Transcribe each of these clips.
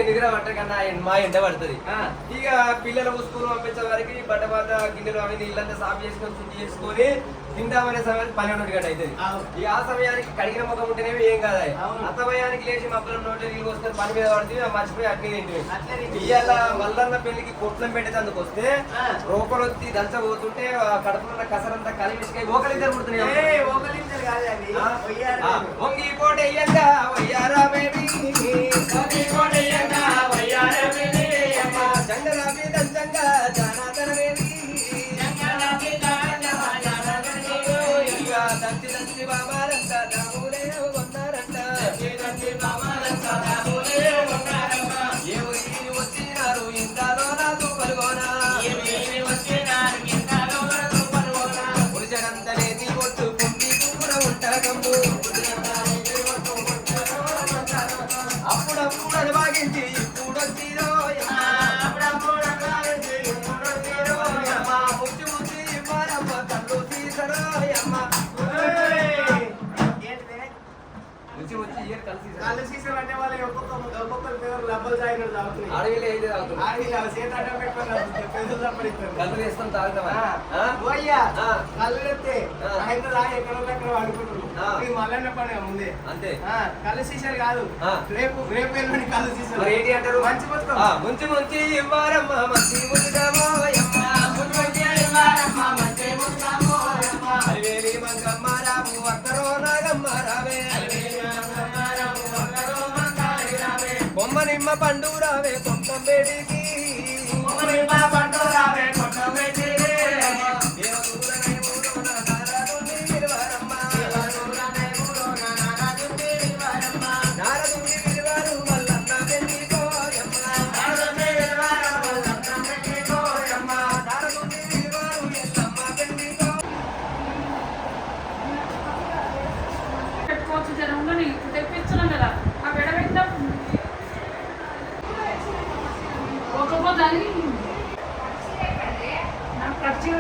నిద్ర పట్ట కన్నా మా ఎండ పడుతుంది. ఇక పిల్లలు స్కూల్ పంపించే వరకు బట్ట బాట గిన్నెలు అవి నీళ్ళంతా సాఫ్ చేసుకొని శుద్ధి చేసుకొని తింటామనే సమయానికి 12 గంట అవుతుంది. ఇక ఆ సమయానికి కడిగిన ముఖం ఉంటేనే ఏం కాదు. ఆ సమయానికి లేచి మబ్బుల నోట్లో నీళ్ళు వస్తారు, పని మీద పడుతుంది, మర్చిపోయి అట్నే తింటుంది. ఇవాళ మల్లన్న పెళ్లికి కొట్లం పెట్టేందుకు వస్తే రోకలు వచ్చి దంచబోతుంటే కడుపులో కసరంతా కలిమిసికాయ ఓకలిద్దరు పుడుతున్నాయి. వంగి పోటయ్యంగా వయ్యారా బేబీ, జంగలాపి దంచంగా జానాతన బేబీ, దంచి దంచి బాబారంట దాములే ఉన్నారంట, ఏ ఊరి వచ్చినారు ఇంతలో నా తూపలుగోనా, పురుషనంతనే నీ కొట్టు పుంటి కూడా ఉంటాగమ్ము, అప్పుడప్పుడు అది బాగించి ఇప్పుడు వచ్చిరో ముచ్చి ముచ్చి ఇవ్వాలమ్మ కళ్ళు తీసరో అమ్మ అడవిలో అయితే కళ్ళు వేస్తాం తాగుతామా మల్లన్న పండుగ ముందే అంతే. కళ్ళు సీసాలు కాదు, రేపు రేపు ఎల్లుండి కళ్ళు సీసాలు. ఏంటి అంటారు? మంచి మొత్తం ముంచి ముంచి ఇవ్వారమ్మ మంచి ముద్దుగామో అలివేలి మంగమ్మ రాము అక్కరో నాగమ్మ రావే, కొమ్మ నిమ్మ పండు రావే కొట్టం బేడికి, తెప్పించడం కదా ఆ పెడబెట్టిన ఒక్కపోదాన్ని నాకు ఖర్చు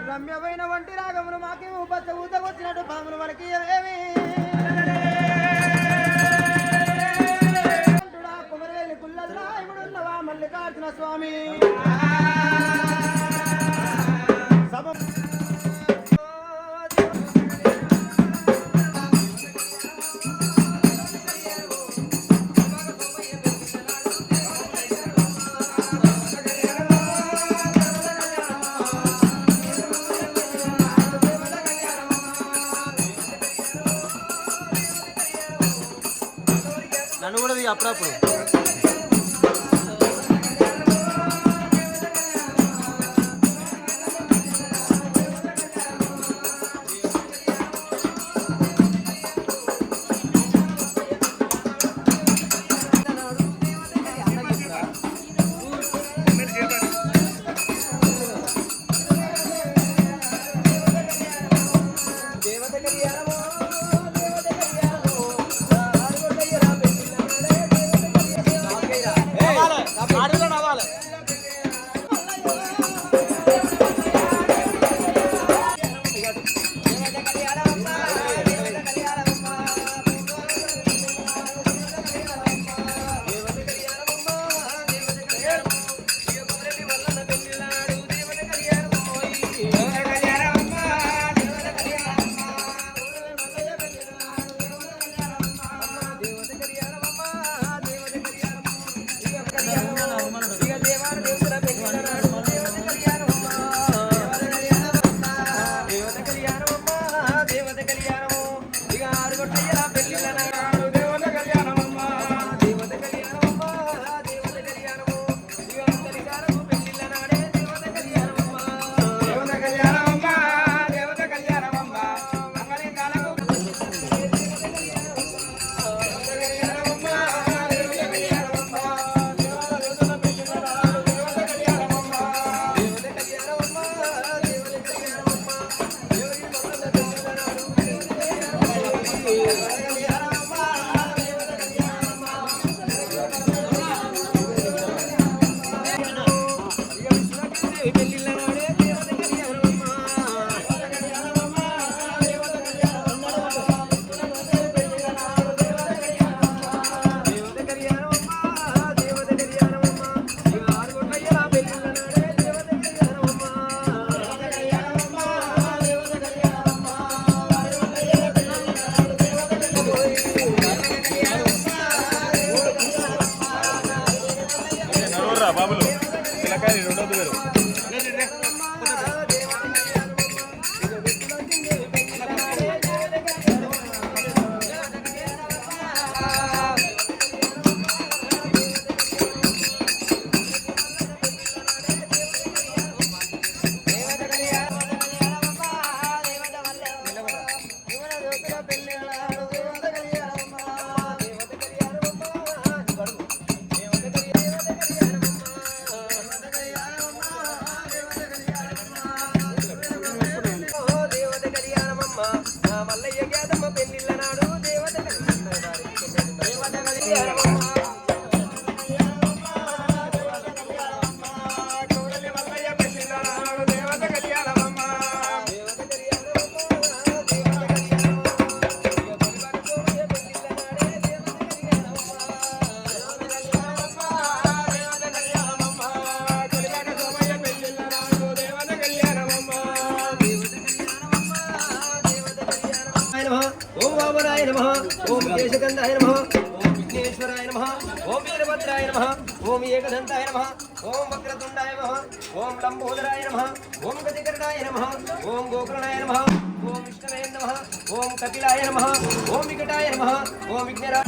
రమ్యమైన వంటి రాగములు మాకేమో బచ్చ ఊతకొచ్చినట్టు పాములు మనకి ఏమి కుమరవేలి కుల్లదురా ఇప్పుడున్నవా మల్లికార్జున స్వామి అప్పుడప్పుడు. బాబులు పిల్లకాయ 200,000. ఓం వామనాయ నమః, ఓం కేశగంధాయ నమః, ఓం విఘ్నేశ్వరాయ నమః, ఓం వీరభద్రాయ నమః, ఓం ఏకదంతాయ నమః, ఓం వక్రతుండాయ నమః, ఓం లంబోదరాయ నమః, ఓం గజకర్ణాయ నమః, ఓం గోకర్ణాయ నమః, ఓం విష్ణవే నమః, ఓం కపిలాయ నమః, ఓం వికటాయ నమః, ఓం విఘ్నరాయ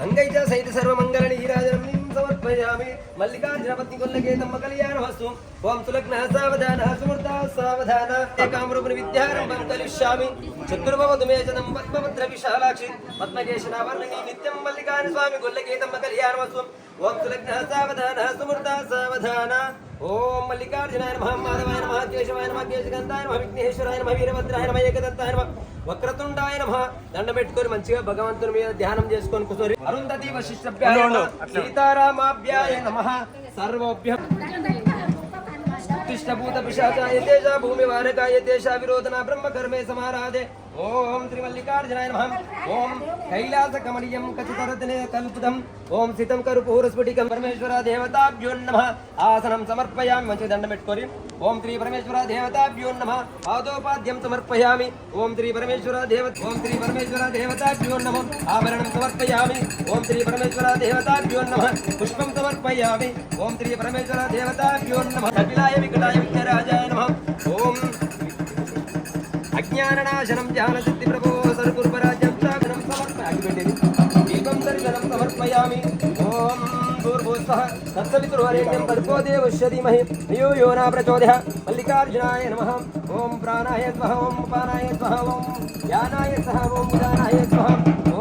అంగైజా సైత సర్వమంగళ నీరాజనం సమర్పయామి. మల్లికార్జున పత్ని కొల్లకేతమ్మ కళ్యాణమస్తు. ఓం సులగ్న సావధాన సుమృత సావధాన ఏకామరూపణ విద్యారంభం కలిష్యామి. చతుర్భవతు మే జనం పద్మపత్ర విశాలాక్షి పద్మకేశనావర్ణి నిత్యం మల్లికార్జున స్వామి కొల్లకేతమ్మ కళ్యాణమస్తు. ఓం సులగ్న సావధాన సుమృత సావధాన. ఓం మల్లికార్జునాయ నమః, మాధవాయ నమః, కేశవాయ నమః, కేశగంధాయ నమః, విఘ్నేశ్వరాయ నమః, వీరభద్రాయ నమః, ఏకదంతాయ నమః, వక్రతుండాయ నమః. దండం పెట్టుకొని మంచిగా భగవంతుని మీద ధ్యానం చేసుకొని కూర్చోరి. అరుంధతి వశిష్ఠభ్యాయ నమః, సీతారామాభ్యాయ నమః, సర్వోభ్య తిష్టభూత పిశాచాయ తేజ భూమి వారకాయ తేజ విరోధన బ్రహ్మ కర్మే సమారాధే. ఓం శ్రీ మల్లికార్జునాయ నమః. ఓం కైలాసకమనీయం కచితరత్నే కల్పితం. ఓం సితం కర్పూరస్ఫటికం. పరమేశ్వర దేవతాభ్యో నమః. ఆసనం సమర్పయామి. మంచి దండం పెట్టుకొని ఓం శ్రీ పరమేశ్వర దేవతాభ్యో నమః. పాదోపాద్యం సమర్పయామి. ఓం శ్రీ పరమేశ్వర దేవతాభ్యో నమః. ఆభరణం సమర్పయామి. ఓం శ్రీ పరమేశ్వర దేవతాభ్యో నమః. పుష్పం సమర్పయామి. ఓం శ్రీ పరమేశ్వర దేవతాభ్యో నమః. కపిలాయ వికటాయ విఘ్నరాజాయ నమః. ఓం అజ్ఞాననాశనం జ్ఞానసిద్ధి ప్రభో సర్గురుపరాజ్యం సాగరం సమర్పయామి. దీపం దర్శనం సమర్పయామి. ఓం భూర్భువః తత్సవితుర్వరేణ్యం భర్గో దేవస్య ధీమహి ధియో యో న ప్రచోదయాత్. మల్లికార్జునాయ నమః. ఓం ప్రాణాయ స్వహ. ఓం ఉపానాయ స్వహ. ఓం ధ్యానాయ సహ. ఓం ఉదానాయ స్వహ.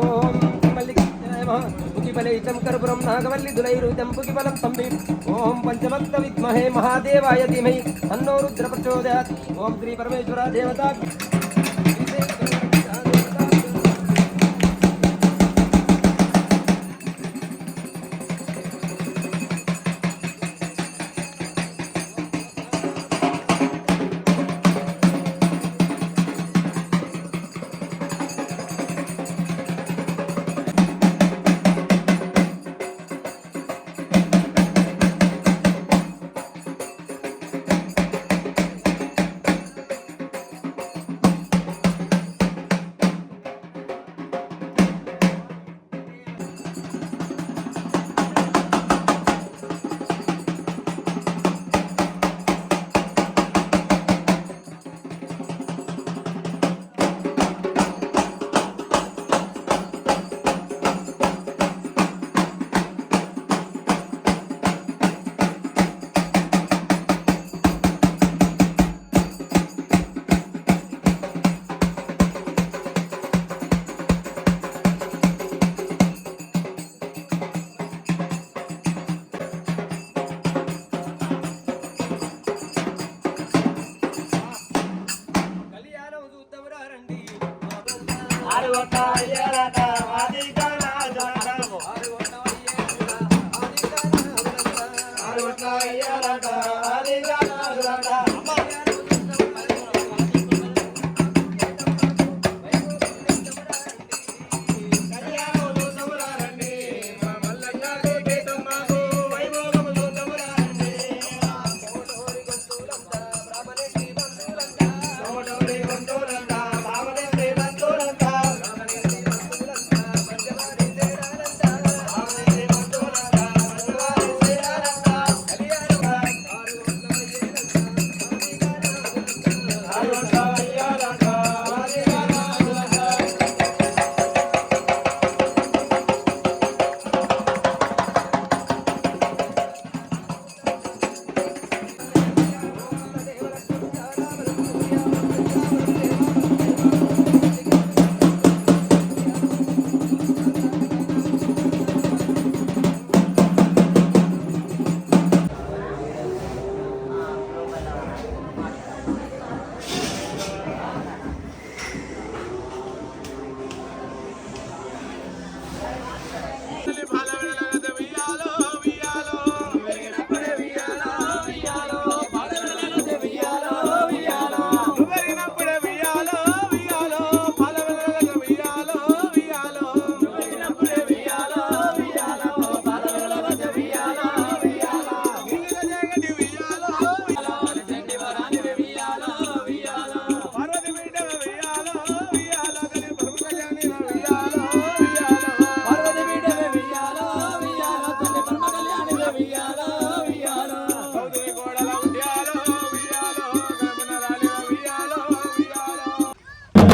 ఓం మల్లికార్జునాయ నమః. పుకిబలైతం కర్పూరం నాగవల్లిదులైరుతం పుకిబలం తంబి. ఓం పంచభక్త విద్మహే మహాదేవాయ ధీమహి తన్నో రుద్ర ప్రచోదయాత్. ఓం శ్రీ పరమేశ్వర దేవతా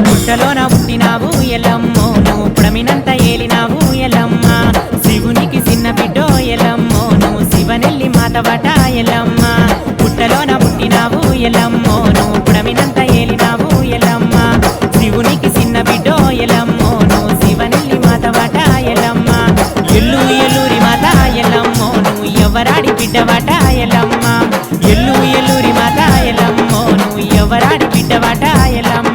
పుట్టలోన పుట్టినావు ఎల్లమ్మో నువ్వు పుడమినంత ఏలినావు ఎల్లమ్మ శివునికి చిన్న బిడ్డో ఎల్లమ్మో నువ్వు శివనెల్లి మాతవట ఎల్లమ్మ పుట్టలోన పుట్టినావు ఎల్లమ్మో నువ్వు పుడమినంత ఏలినావు ఎల్లమ్మ శివునికి చిన్న బిడ్డో ఎల్లమ్మో నువ్వు శివనెల్లి మాతవట ఎల్లమ్మ ఎల్లు ఎల్లూరి మాత ఎల్లమ్మో నువ్వు ఎవరాడి బిడ్డవట ఎల్లమ్మ ఎల్లు ఎల్లూరి మాత ఎల్లమ్మో నువ్వు ఎవరాడి బిడ్డవట ఎల్లమ్మ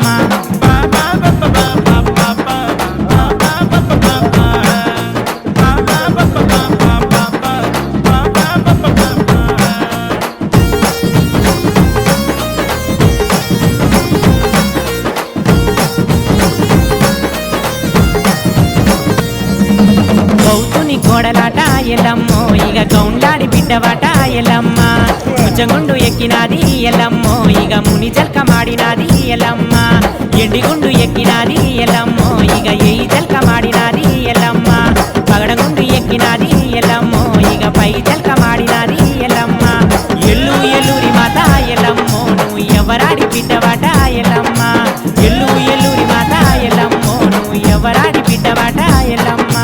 బౌతుని కోడలాట ఎల్లమ్మో ఇక గౌండాడి బిడ్డవాట ఎల్లమ్మ ముచ్చగుండు ఎక్కినాది ఎల్లమ్మో ఇక ముని జల్క మాడినాది ఎల్లమ్మ ఎండిగుండు ఎక్కినాది ఎల్లమ్మో ఇక ఎయి జల్క మాడినాది ఎల్లమ్మ పగడగుండు ఎక్కినాది ఎల్లమ్మో ఇక పై జల్క మాడినాది ఎల్లమ్మ ఎల్లు ఎల్లూరి మాత ఎల్లమ్మో నువ్వు ఎవరాడి బిడ్డవాట ఎల్లమ్మ ఎల్లు ఎల్లూరి మాత ఎల్లమ్మో నువ్వు ఎవరాడి బిడ్డవాట ఎల్లమ్మ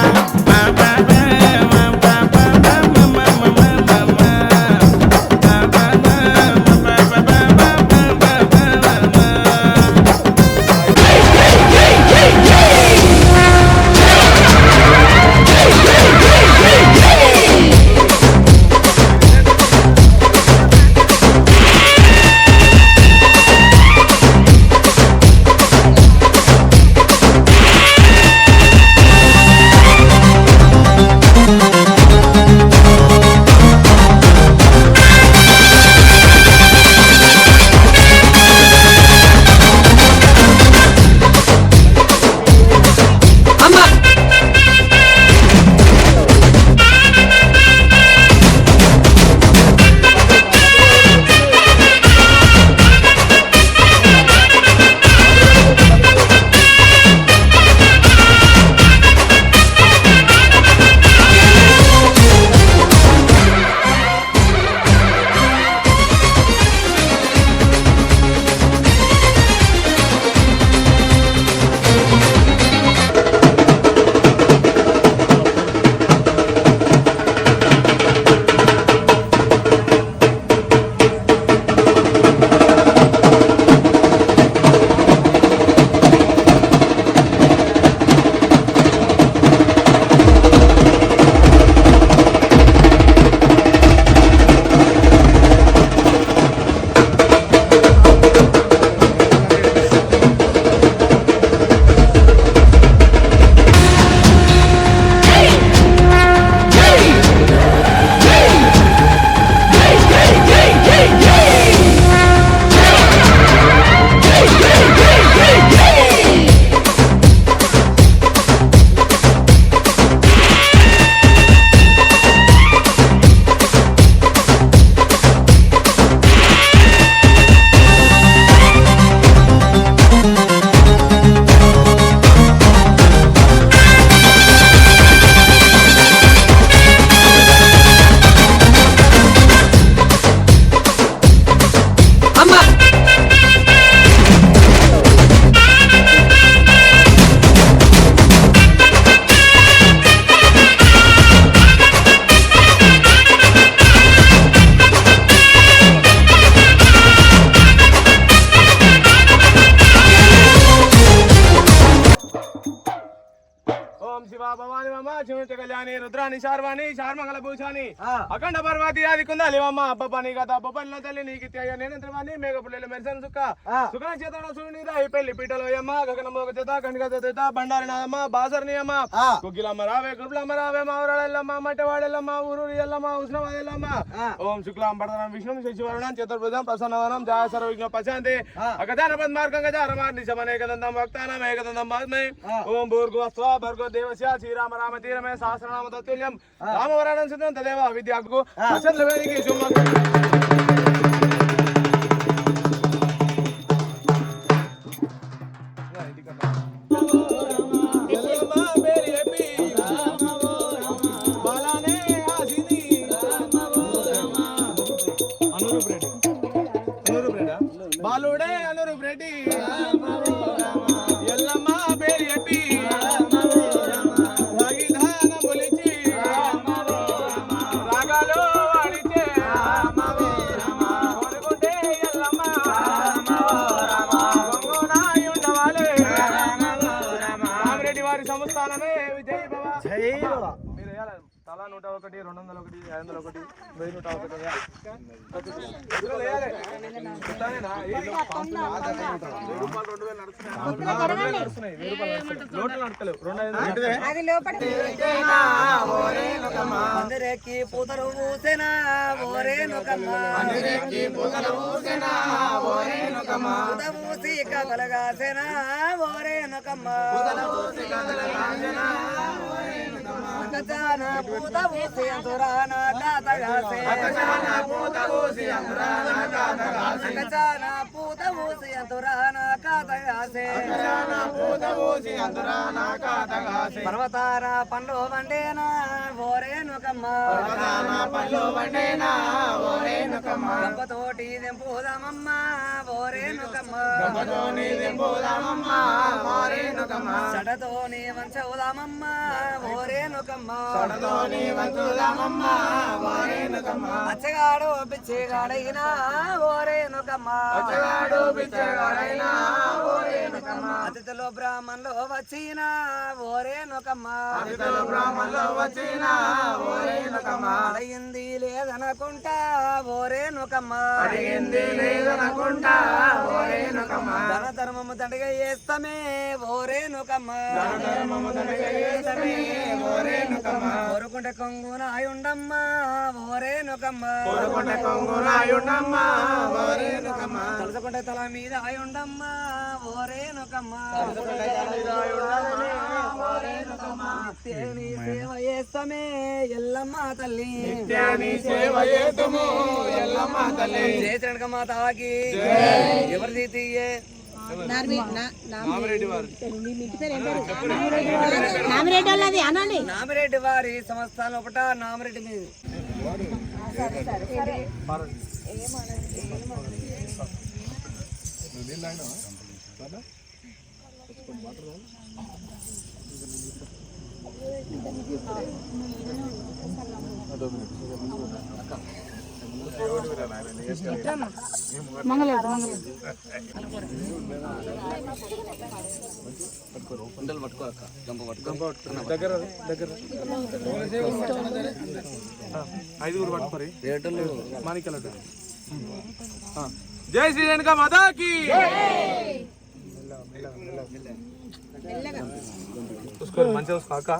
కళ్యాణి రుద్రాని శార్వాణి శార్మంగళ భూషాని అఖండ పర్వతి ఆది కుందాలి అమ్మ అబ్బని కథ అబ్బపల్లిన తల్లి నీకు నేనంత్రవాణి మేఘ పుల్లెలు మెరిసన్ సుక్క సుఖన చేత సూర్యుని రాయి పెళ్లి పీటలో అమ్మ గగన మోగ చేత కణిక చేత బండారి నాదమ్మ బాసర్ని అమ్మ కుగ్గిలమ్మ రావే గురులమ్మ రావే మావరాడెల్లమ్మ మట్టవాడెల్లమ్మ ఊరూరి ఎల్లమ్మ ఉష్ణవాదెల్లమ్మ ఓం శుక్లాం పడదనం విష్ణు శశివరణం చతుర్భుజం ప్రసన్నవనం జయ సర్వజ్ఞ పశాంతి అగదాన పద్మార్గం గజారమార్ని శమనేకదంతం భక్తానం ఏకదంతం బాస్మే ఓం భూర్గోస్వ భర్గో దేవస్య శ్రీరామ రామ తీరమే సహస్రనామ తత్తుల్యం రామవరాణం సిద్ధం తదేవ విద్యాకు చంద్రవేదికి శుభ బాలుడే అనురూప్ రెడ్డి ఎల్లమ్మ పేరు చెప్పి రాగిధానములిచి రాగాలు వాడితే కొనుకుంటే ఎల్లమ్మ ఉండవాలే రామిరెడ్డి వారి సంస్థానమే జై బాబా జై బాబా మీరు తలా 101 201 501 అందరికి పూతలు పూసెనా పూసి కదలగాసెనా ఓరే నొకమ్మ అకచాన పూత ఊసి అంతురాన కాతగాసే అకచాన పూత ఊసి అంతురాన కాతగాసే అకచాన పూత ఊసి అంతురాన కాతగాసే అకచాన పూత ఊసి అంతురాన కాతగాసే పర్వతాన పండ్లు వండేనా ఓరేనుకమ్మ పర్వతాన పండ్లు వండేనా ఓరేనుకమ్మ గంపతోటి దెంపుదామమ్మ ఓరేనుకమ్మ గంపతోని దెంపుదామమ్మ ఓరేనుకమ్మ సడతోని వంచవుదామమ్మ ఓరేనుకమ్మ సడతోని వంచుదామమ్మ ఓరేనుకమ్మ అచ్చగాడు పిచ్చిగాడైనా ఓరేనుకమ్మ అచ్చగాడు పిచ్చిగాడైనా ఓరేనుకమ్మ అతిథులు బ్రాహ్మణులు వచ్చిన ఓరేనుకమ్మ అతిథులు బ్రాహ్మణులు వచ్చిన ఓరేనుకమ్మ అడిగింది లేదనుకుంటా ఓరేనుకమ్మ అడిగింది లేదనుకుంటా ఓరేనుకమ్మ ధన ధర్మము దండగా చేస్తామే ఓరేనుకమ్మ ధన ధర్మము దండగా చేస్తామే ఓరేనుకమ్మ కోరుకుంటే కొంగునాయుండమ్మ ఓరేనుకమ్మ కోరుకుంటే కొంగునాయుండమ్మ ఓరేనుకమ్మ తలుచుకుంటే తల మీద ఆయుండమ్మ ఓరేనుకమ్మ తలుచుకుంటే తల మీద ఆయుండమ్మ ఓరేనుకమ్మ నిత్యాని సేవ చేస్తామే ఎల్లమ్మ తల్లి నిత్యాని సేవ చేస్తాము ఎల్లమ్మ తల్లి జయచరణక మాతాకి ఎవరిది తీయే నామిరెడ్డి వారి సంస్థ లోపల నామిరెడ్డి మీద ఐదుగురు పట్టుకోరి మాణిక్యాల జై శ్రీ రేణుకా మాతాకి చూసుకోండి మంచిగా చూసుకో అక్క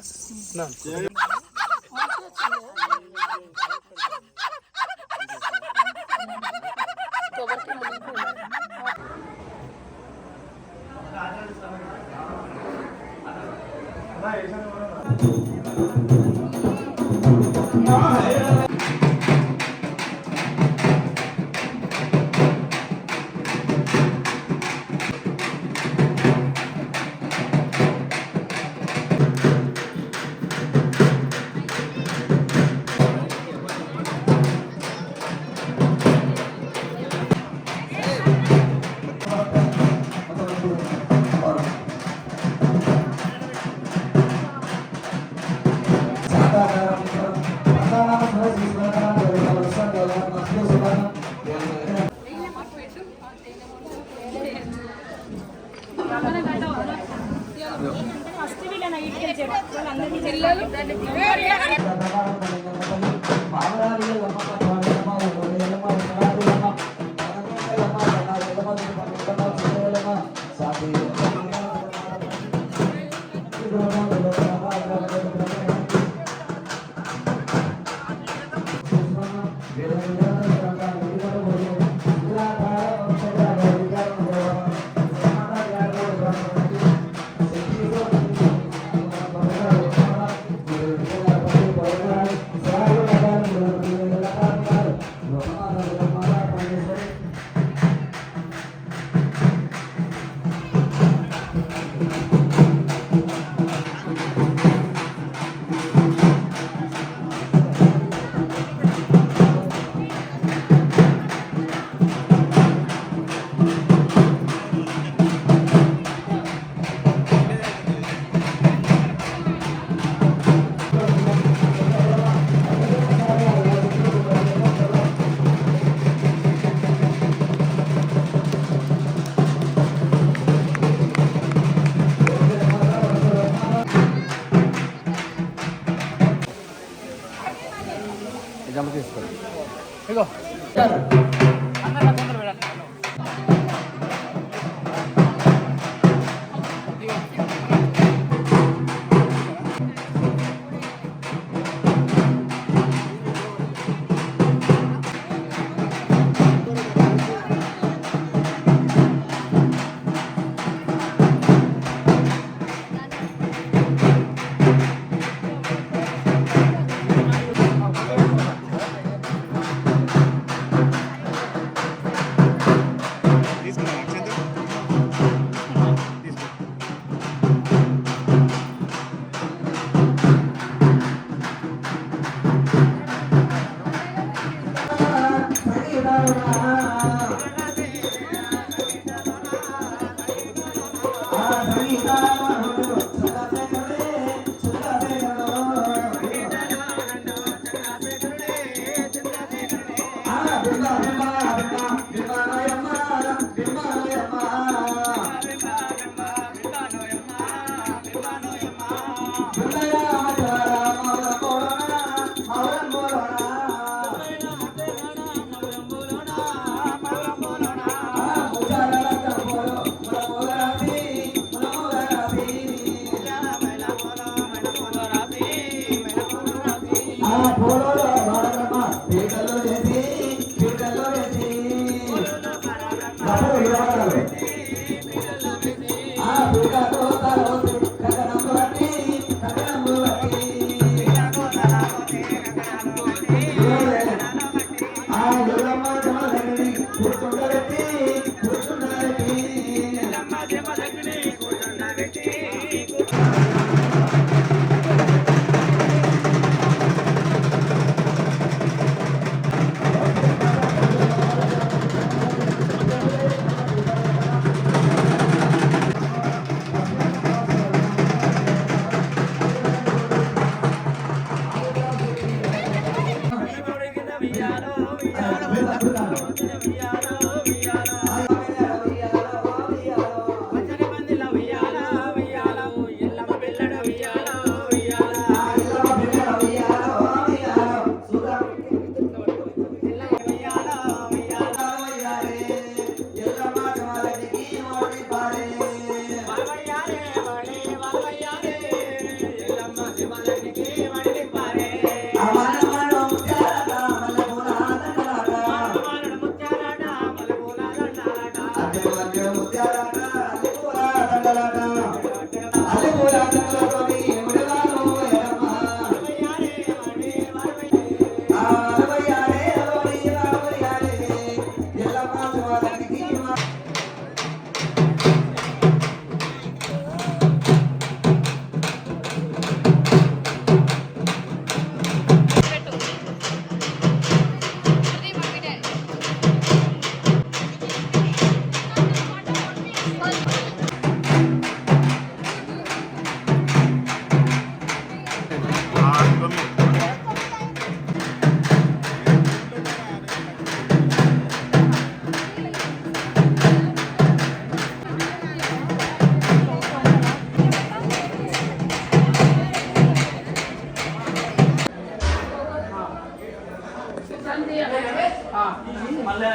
మళ్ళీ